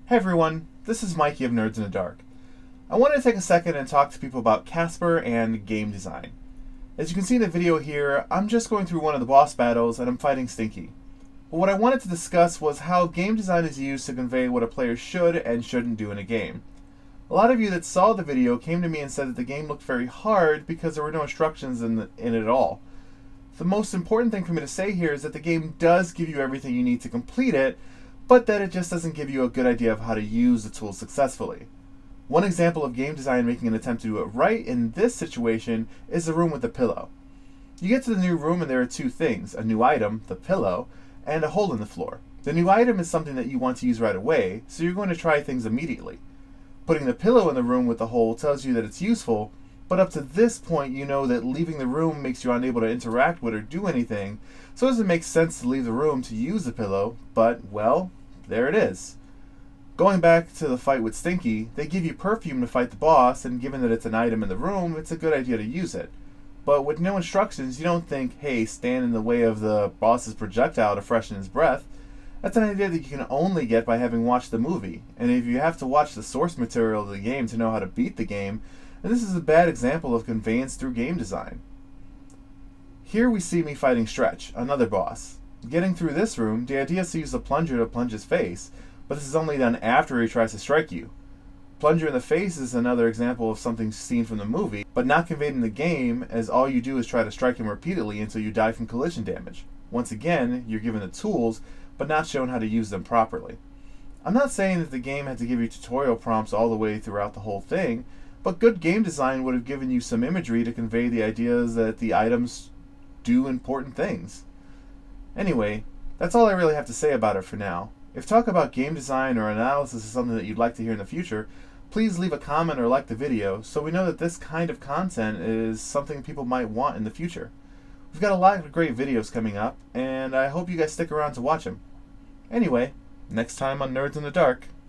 Hey everyone, this is Mikey of Nerds in the Dark. I wanted to take a second and talk to people about Casper and game design. As you can see in the video here, I'm just going through one of the boss battles and I'm fighting Stinky. But what I wanted to discuss was how game design is used to convey what a player should and shouldn't do in a game. A lot of you that saw the video came to me and said that the game looked very hard because there were no instructions in it at all. The most important thing for me to say here is that the game does give you everything you need to complete it, but that it just doesn't give you a good idea of how to use the tools successfully. One example of game design making an attempt to do it right in this situation is the room with the pillow. You get to the new room and there are two things, a new item, the pillow, and a hole in the floor. The new item is something that you want to use right away, so you're going to try things immediately. Putting the pillow in the room with the hole tells you that it's useful, but up to this point you know that leaving the room makes you unable to interact with or do anything, so it doesn't make sense to leave the room to use the pillow, but, well, there it is. Going back to the fight with Stinky, they give you perfume to fight the boss, and given that it's an item in the room, it's a good idea to use it. But with no instructions, you don't think, hey, stand in the way of the boss's projectile to freshen his breath. That's an idea that you can only get by having watched the movie, and if you have to watch the source material of the game to know how to beat the game, then this is a bad example of conveyance through game design. Here we see me fighting Stretch, another boss. Getting through this room, the idea is to use the plunger to plunge his face, but this is only done after he tries to strike you. Plunger in the face is another example of something seen from the movie, but not conveyed in the game, as all you do is try to strike him repeatedly until you die from collision damage. Once again, you're given the tools, but not shown how to use them properly. I'm not saying that the game had to give you tutorial prompts all the way throughout the whole thing, but good game design would have given you some imagery to convey the ideas that the items do important things. Anyway, that's all I really have to say about it for now. If talk about game design or analysis is something that you'd like to hear in the future, please leave a comment or like the video so we know that this kind of content is something people might want in the future. We've got a lot of great videos coming up, and I hope you guys stick around to watch them. Anyway, next time on Nerds in the Dark.